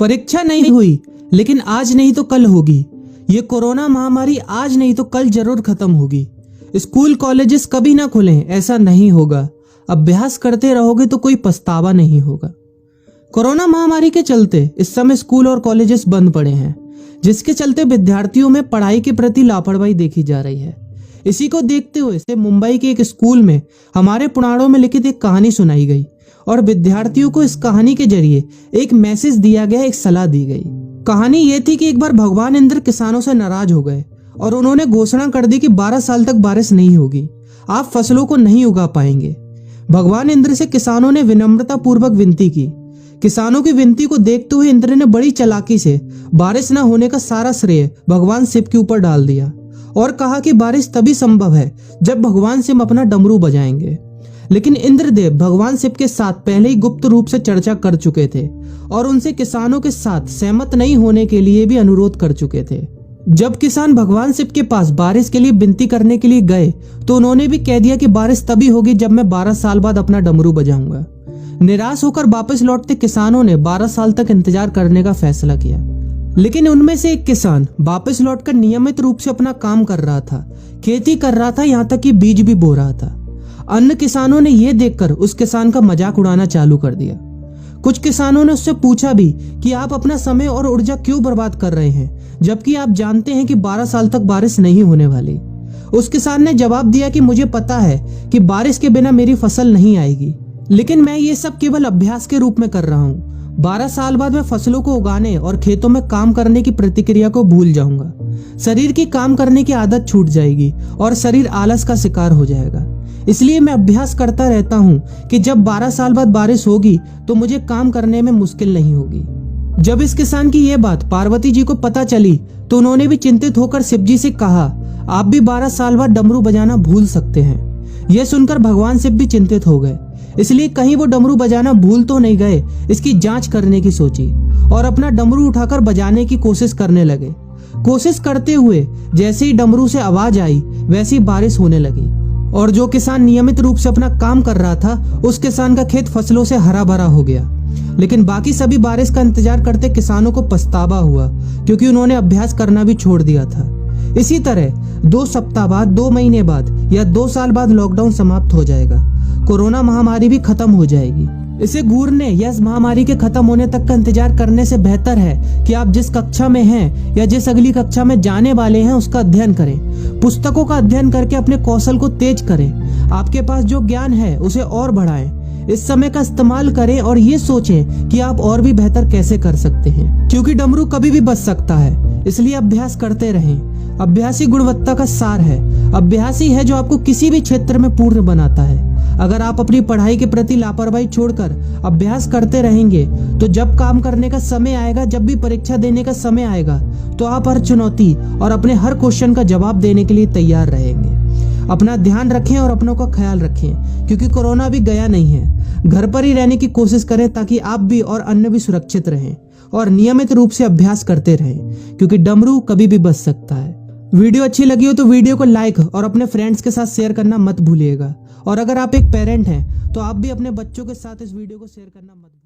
परीक्षा नहीं हुई, लेकिन आज नहीं तो कल होगी। ये कोरोना महामारी आज नहीं तो कल जरूर खत्म होगी। स्कूल कॉलेजेस कभी ना खुलें, ऐसा नहीं होगा। अभ्यास करते रहोगे तो कोई पछतावा नहीं होगा। कोरोना महामारी के चलते इस समय स्कूल और कॉलेजेस बंद पड़े हैं, जिसके चलते विद्यार्थियों में पढ़ाई के प्रति लापरवाही देखी जा रही है। इसी को देखते हुए मुंबई के एक स्कूल में हमारे पुराणों में लिखित एक कहानी सुनाई गई और विद्यार्थियों को इस कहानी के जरिए एक मैसेज दिया गया, एक सलाह दी गई। कहानी ये थी कि एक बार भगवान इंद्र किसानों से नाराज हो गए और उन्होंने घोषणा कर दी कि 12 साल तक बारिश नहीं होगी, आप फसलों को नहीं उगा पाएंगे। भगवान इंद्र से किसानों ने विनम्रता पूर्वक विनती की। किसानों की विनती को देखते हुए इंद्र ने बड़ी चालाकी से बारिश न होने का सारा श्रेय भगवान शिव के ऊपर डाल दिया और कहा कि बारिश तभी संभव है जब भगवान शिव अपना डमरू बजाएंगे। लेकिन इंद्रदेव भगवान शिव के साथ पहले ही गुप्त रूप से चर्चा कर चुके थे और उनसे किसानों के साथ सहमत नहीं होने के लिए भी अनुरोध कर चुके थे। जब किसान भगवान शिव के पास बारिश के लिए विनती करने के लिए गए तो उन्होंने भी कह दिया कि बारिश तभी होगी जब मैं 12 साल बाद अपना डमरू बजाऊंगा। निराश होकर वापस लौटते किसानों ने 12 साल तक इंतजार करने का फैसला किया। लेकिन उनमें से एक किसान वापस लौटकर नियमित रूप से अपना काम कर रहा था, खेती कर रहा था, यहाँ तक कि बीज भी बो रहा था। अन्य किसानों ने यह देखकर उस किसान का मजाक उड़ाना चालू कर दिया। कुछ किसानों ने उससे पूछा भी कि आप अपना समय और ऊर्जा क्यों बर्बाद कर रहे हैं, जबकि आप जानते हैं कि 12 साल तक बारिश नहीं होने वाली। उस किसान ने जवाब दिया कि मुझे पता है कि बारिश के बिना मेरी फसल नहीं आएगी, लेकिन मैं ये सब केवल अभ्यास के रूप में कर रहा हूँ। 12 साल बाद मैं फसलों को उगाने और खेतों में काम करने की प्रतिक्रिया को भूल जाऊंगा। शरीर की काम करने की आदत छूट जाएगी और शरीर आलस का शिकार हो जाएगा। इसलिए मैं अभ्यास करता रहता हूँ कि जब 12 साल बाद बारिश होगी तो मुझे काम करने में मुश्किल नहीं होगी। जब इस किसान की यह बात पार्वती जी को पता चली तो उन्होंने भी चिंतित होकर शिव जी से कहा, आप भी 12 साल बाद डमरू बजाना भूल सकते हैं। यह सुनकर भगवान शिव भी चिंतित हो गए, इसलिए कहीं वो डमरू बजाना भूल तो नहीं गए, इसकी जांच करने की सोची और अपना डमरू उठाकर बजाने की कोशिश करने लगे। कोशिश करते हुए जैसे ही डमरू से आवाज आई वैसी बारिश होने लगी और जो किसान नियमित रूप से अपना काम कर रहा था उस किसान का खेत फसलों से हरा भरा हो गया। लेकिन बाकी सभी बारिश का इंतजार करते किसानों को पछतावा हुआ, क्योंकि उन्होंने अभ्यास करना भी छोड़ दिया था। इसी तरह 2 सप्ताह बाद, 2 महीने बाद या 2 साल बाद लॉकडाउन समाप्त हो जाएगा। कोरोना महामारी भी खत्म हो जाएगी। इसे घूरने या इस महामारी के खत्म होने तक का इंतजार करने से बेहतर है कि आप जिस कक्षा में हैं या जिस अगली कक्षा में जाने वाले हैं उसका अध्ययन करें। पुस्तकों का अध्ययन करके अपने कौशल को तेज करें। आपके पास जो ज्ञान है उसे और बढ़ाएं। इस समय का इस्तेमाल करें और ये सोचें कि आप और भी बेहतर कैसे कर सकते हैं, क्योंकि डमरू कभी भी बच सकता है। इसलिए अभ्यास करते रहें। अभ्यास ही गुणवत्ता का सार है। अभ्यास ही है जो आपको किसी भी क्षेत्र में पूर्ण बनाता है। अगर आप अपनी पढ़ाई के प्रति लापरवाही छोड़कर अभ्यास करते रहेंगे तो जब काम करने का समय आएगा, जब भी परीक्षा देने का समय आएगा, तो आप हर चुनौती और अपने हर क्वेश्चन का जवाब देने के लिए तैयार रहेंगे। अपना ध्यान रखें और अपनों का ख्याल रखें, क्योंकि कोरोना भी गया नहीं है। घर पर ही रहने की कोशिश करें ताकि आप भी और अन्य भी सुरक्षित रहें और नियमित रूप से अभ्यास करते रहें, क्योंकि डमरू कभी भी बच सकता है। वीडियो अच्छी लगी हो तो वीडियो को लाइक और अपने फ्रेंड्स के साथ शेयर करना मत भूलिएगा। और अगर आप एक पेरेंट हैं तो आप भी अपने बच्चों के साथ इस वीडियो को शेयर करना मत भूलिएगा।